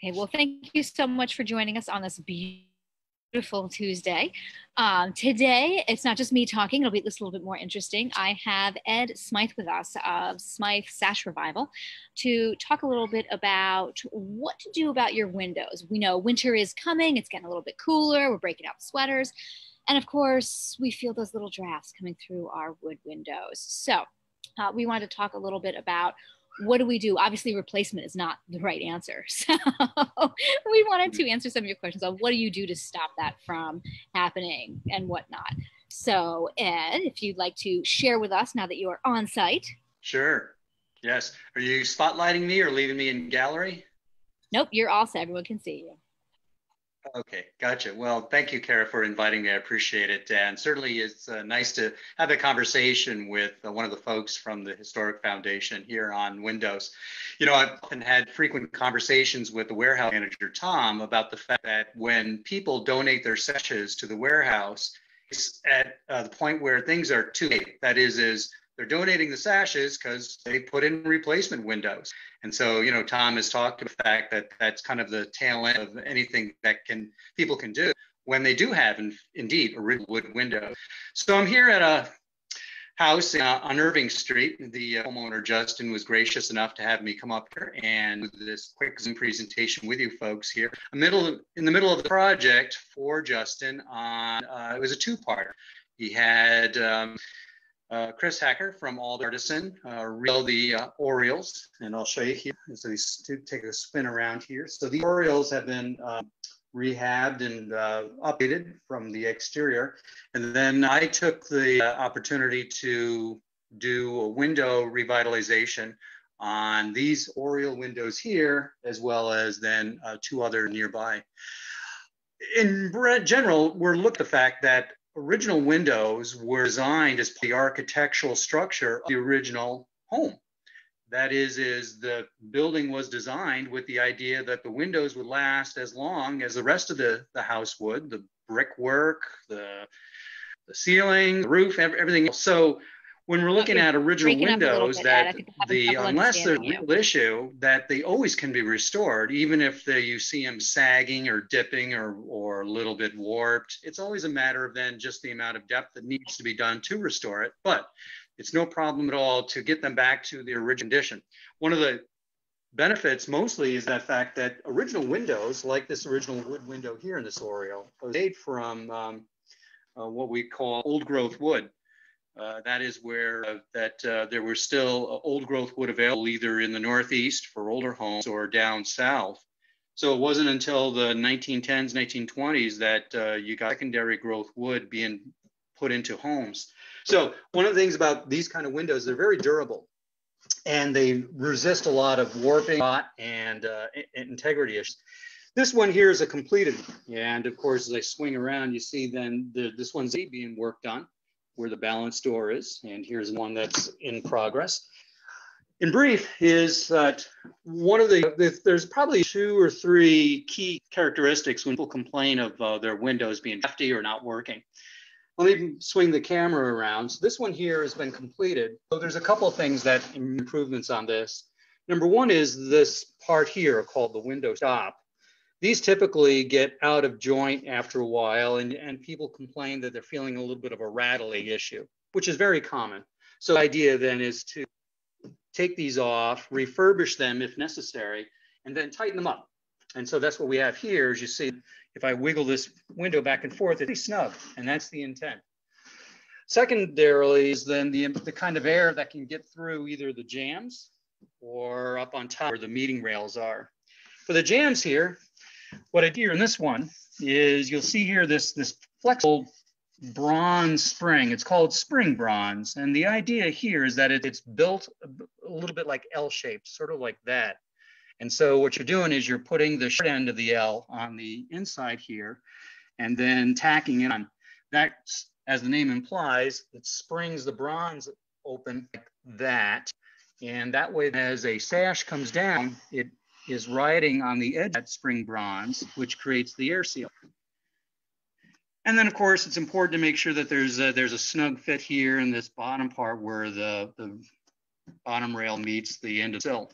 Okay, well, thank you so much for joining us on this beautiful Tuesday. Today, it's not just me talking, it'll be just a little bit more interesting. I have Ed Smyth with us of Smyth Sash Revival to talk a little bit about what to do about your windows. We know winter is coming, it's getting a little bit cooler, we're breaking out sweaters, and of course, we feel those little drafts coming through our wood windows. So we wanted to talk a little bit about what do we do? Obviously, replacement is not the right answer. So we wanted to answer some of your questions on what do you do to stop that from happening and whatnot. So Ed, if you'd like to share with us now that you are on site. Sure. Yes. Are you spotlighting me or leaving me in gallery? Nope, you're all set. Everyone can see you. Okay, gotcha. Well, thank you, Cara, for inviting me. I appreciate it. And certainly it's nice to have a conversation with one of the folks from the Historic Foundation here on Windows. You know, I've often had frequent conversations with the warehouse manager, Tom, about the fact that when people donate their sashes to the warehouse, it's at the point where things are too late. That is they're donating the sashes because they put in replacement windows. And so, you know, Tom has talked about the fact that that's kind of the tail end of anything that people can do when they do have, indeed, original wood windows. So I'm here at a house on Irving Street. The homeowner, Justin, was gracious enough to have me come up here and do this quick Zoom presentation with you folks here. In the middle of the project for Justin on, it was a two-parter. He had Chris Hacker from Alder Artisan reel the Orioles, and I'll show you here. So these take a spin around here. So the Orioles have been rehabbed and updated from the exterior. And then I took the opportunity to do a window revitalization on these Oriole windows here, as well as then two other nearby. In general, we're looking at the fact that original windows were designed as the architectural structure of the original home. That is the building was designed with the idea that the windows would last as long as the rest of the house would, the brickwork, the ceiling, the roof, everything else. So when we're looking at original windows, that unless there's a real issue, that they always can be restored, even if you see them sagging or dipping or a little bit warped. It's always a matter of then just the amount of depth that needs to be done to restore it. But it's no problem at all to get them back to the original condition. One of the benefits mostly is that fact that original windows, like this original wood window here in this Oriole, are made from what we call old growth wood. That is where there was still old growth wood available either in the Northeast for older homes or down south. So it wasn't until the 1910s, 1920s that you got secondary growth wood being put into homes. So one of the things about these kind of windows, they're very durable and they resist a lot of warping and integrity issues. This one here is a completed, and of course, as I swing around, you see then this one's being worked on, where the balance door is, and here's one that's in progress. In brief, is that one of there's probably 2 or 3 key characteristics when people complain of their windows being drafty or not working. Let me swing the camera around. So this one here has been completed. So there's a couple of things that improvements on this. Number one is this part here called the window stop. These typically get out of joint after a while, and people complain that they're feeling a little bit of a rattling issue, which is very common. So the idea then is to take these off, refurbish them if necessary, and then tighten them up. And so that's what we have here. As you see, if I wiggle this window back and forth, it's pretty snug, and that's the intent. Secondarily is then the kind of air that can get through either the jambs or up on top where the meeting rails are. For the jambs here, what I do here in this one is you'll see here this flexible bronze spring. It's called spring bronze. And the idea here is that it's built a little bit like L-shaped, sort of like that. And so what you're doing is you're putting the short end of the L on the inside here and then tacking it on. That, as the name implies, it springs the bronze open like that. And that way, as a sash comes down, it is riding on the edge of that spring bronze, which creates the air seal. And then, of course, it's important to make sure that there's a snug fit here in this bottom part where the bottom rail meets the end of the sill.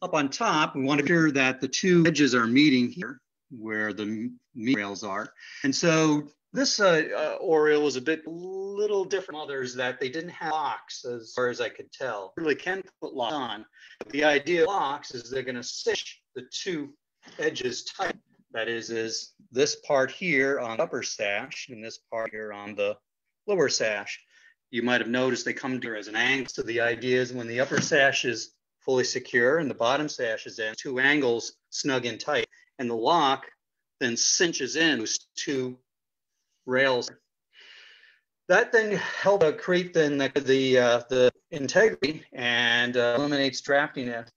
Up on top, we want to be sure that the two edges are meeting here where the meat rails are. And so this oriel was a little different from others, that they didn't have locks as far as I could tell. You really can put locks on. But the idea of locks is they're going to cinch the two edges tight. That is this part here on the upper sash and this part here on the lower sash. You might have noticed they come together as an angle. So the idea is when the upper sash is fully secure and the bottom sash is in, two angles snug and tight, and the lock then cinches in those two rails. That then helps create then the integrity and eliminates draftiness.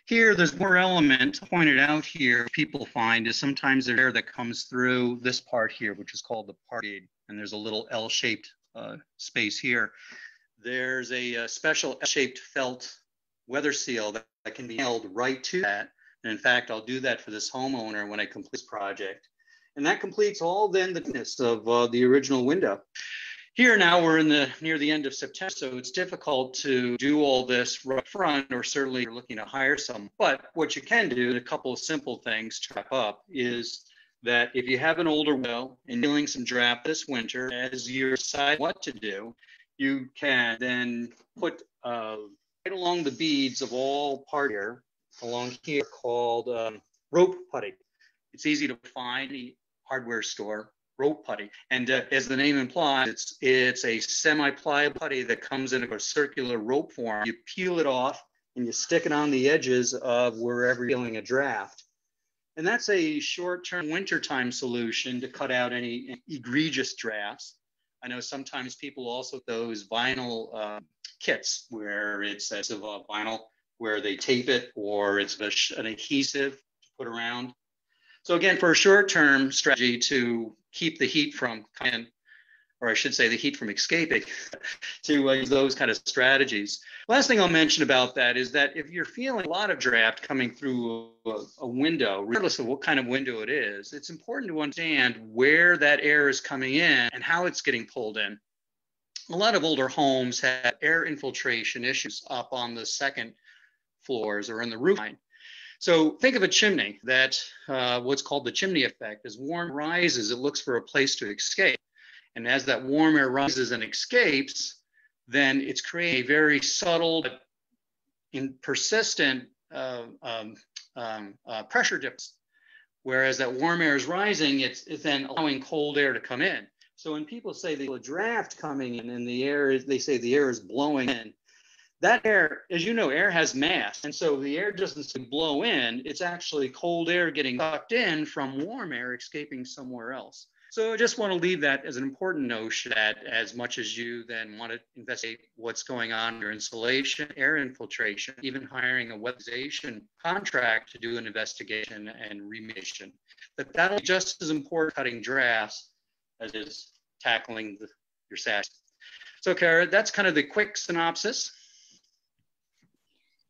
Here, there's more element pointed out here. People find is sometimes there's air that comes through this part here, which is called the part bead, and there's a little L-shaped space here. There's a special L-shaped felt weather seal that can be nailed right to that. And in fact, I'll do that for this homeowner when I complete this project. And that completes all then the thickness of the original window. Here now we're near the end of September, so it's difficult to do all this right front, or certainly you're looking to hire some. But what you can do, a couple of simple things to wrap up, is that if you have an older window and feeling some draft this winter, as you decide what to do, you can then put right along the beads of all part here, along here, called rope putty. It's easy to find in the hardware store. Rope putty, and as the name implies, it's a semi-pliable putty that comes in a circular rope form. You peel it off and you stick it on the edges of wherever you're feeling a draft, and that's a short-term wintertime solution to cut out any egregious drafts. I know sometimes people also those vinyl kits where it's a vinyl where they tape it, or it's an adhesive to put around. So again, for a short-term strategy to keep the heat from coming, or I should say the heat from escaping, to use those kind of strategies. Last thing I'll mention about that is that if you're feeling a lot of draft coming through a window, regardless of what kind of window it is, it's important to understand where that air is coming in and how it's getting pulled in. A lot of older homes have air infiltration issues up on the second floors or in the roof line. So think of a chimney that what's called the chimney effect. As warm rises, it looks for a place to escape. And as that warm air rises and escapes, then it's creating a very subtle and persistent pressure difference. Whereas that warm air is rising, it's then allowing cold air to come in. So when people say they feel a draft coming in and the air, they say the air is blowing in. That air, as you know, air has mass. And so the air doesn't blow in, it's actually cold air getting sucked in from warm air escaping somewhere else. So I just want to leave that as an important notion that as much as you then want to investigate what's going on in your insulation, air infiltration, even hiring a weatherization contract to do an investigation and remediation, that'll be just as important cutting drafts as it is tackling your sash. So Cara, that's kind of the quick synopsis.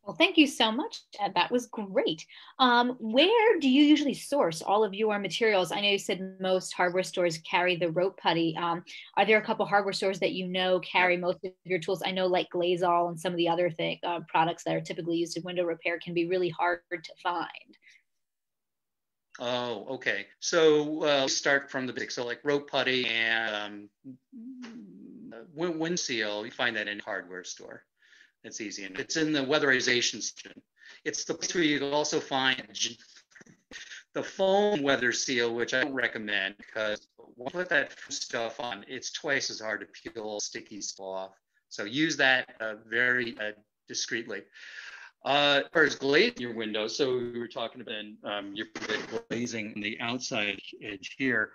Well, thank you so much, Ed. That was great. Where do you usually source all of your materials? I know you said most hardware stores carry the rope putty. Are there a couple hardware stores that you know carry most of your tools? I know like Glazol and some of the other products that are typically used in window repair can be really hard to find. Oh, okay. So start from the basics. So like rope putty and wind seal, you find that in a hardware store. It's easy, and it's in the weatherization section. It's the place where you can also find the foam weather seal, which I don't recommend because when you put that stuff on, it's twice as hard to peel sticky stuff off. So use that very discreetly. As far as glazing your window, so we were talking about your glazing on the outside edge here.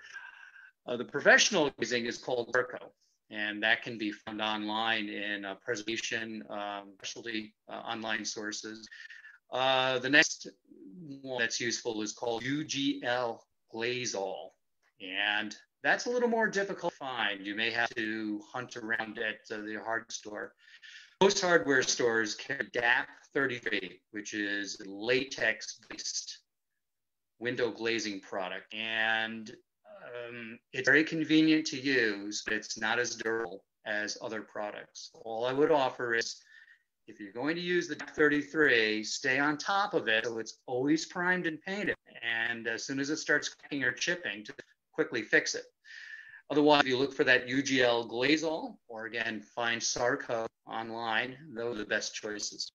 The professional glazing is called Verco. And that can be found online in preservation, specialty online sources. The next one that's useful is called UGL Glazol. And that's a little more difficult to find. You may have to hunt around at the hardware store. Most hardware stores carry DAP 33, which is a latex-based window glazing product. And it's very convenient to use, but it's not as durable as other products. All I would offer is If you're going to use the 33, stay on top of it so it's always primed and painted. And as soon as it starts cracking or chipping, to quickly fix it. Otherwise, if you look for that UGL Glazol, or again, find Sarco online, those are the best choices.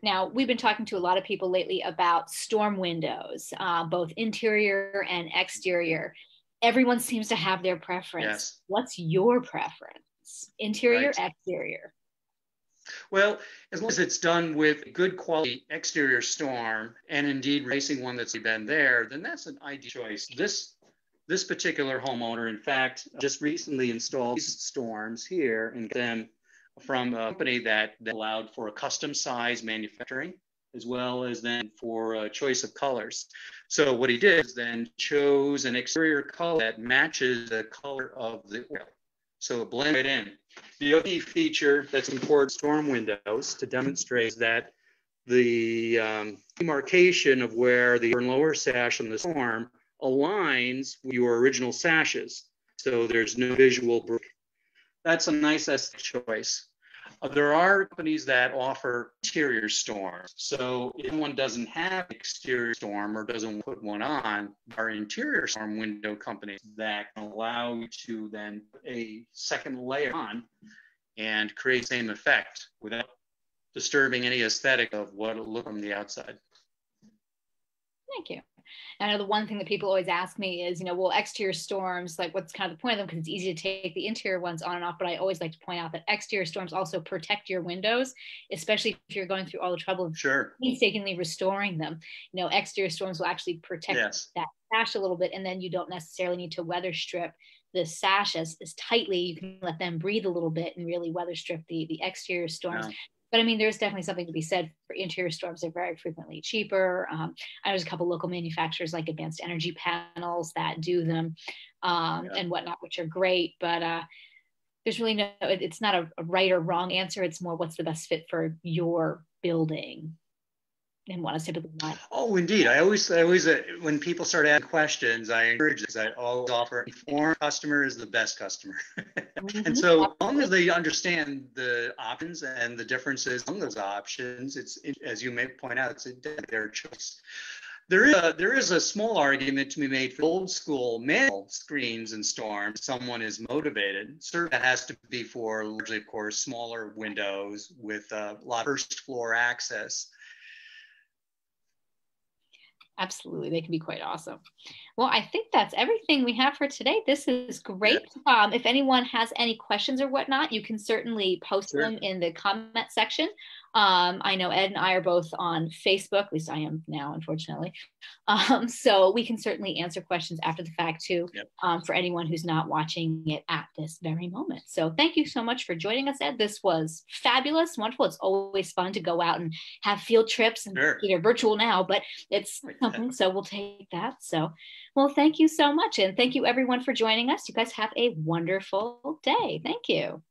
Now, we've been talking to a lot of people lately about storm windows, both interior and exterior. Everyone seems to have their preference. Yes. What's your preference? Interior, Right. exterior? Well, as long as it's done with good quality exterior storm and indeed replacing one that's been there, then that's an ideal choice. This particular homeowner, in fact, just recently installed these storms here and got them from a company that allowed for a custom size manufacturing, as well as then for a choice of colors. So what he did is then chose an exterior color that matches the color of the oil. So it blends right in. The other feature that's important storm windows to demonstrate that the demarcation of where the upper and lower sash on the storm aligns with your original sashes. So there's no visual break. That's a nice choice. There are companies that offer interior storms. So if one doesn't have exterior storm or doesn't put one on, there are interior storm window companies that can allow you to then put a second layer on and create the same effect without disturbing any aesthetic of what it looks from the outside. Thank you. I know the one thing that people always ask me is, well, exterior storms, like what's kind of the point of them? Because it's easy to take the interior ones on and off. But I always like to point out that exterior storms also protect your windows, especially if you're going through all the trouble of painstakingly restoring them. Exterior storms will actually protect that sash a little bit, and then you don't necessarily need to weather strip the sash as tightly. You can let them breathe a little bit and really weather strip the exterior storms. Yeah. But I mean, there's definitely something to be said for interior storms. They're very frequently cheaper. There's a couple local manufacturers like Advanced Energy Panels that do them and whatnot, which are great. But there's really it's not a right or wrong answer. It's more what's the best fit for your building and what is typically not. Oh, indeed. I always, when people start asking questions, I encourage this. I always offer informed customer is the best customer. And so as long as they understand the options and the differences among those options, it's, as you may point out, it's their choice. There is a small argument to be made for old school manual screens and storms. Someone is motivated. Certainly that has to be for largely, of course, smaller windows with a lot of first floor access. Absolutely. They can be quite awesome. Well, I think that's everything we have for today. This is great. Yeah. If anyone has any questions or whatnot, you can certainly post them in the comment section. I know Ed and I are both on Facebook, at least I am now, unfortunately. So we can certainly answer questions after the fact too, for anyone who's not watching it at this very moment. So thank you so much for joining us, Ed. This was fabulous, wonderful. It's always fun to go out and have field trips, and they're virtual now, but it's something, so we'll take that. So, well, thank you so much. And thank you everyone for joining us. You guys have a wonderful day. Thank you.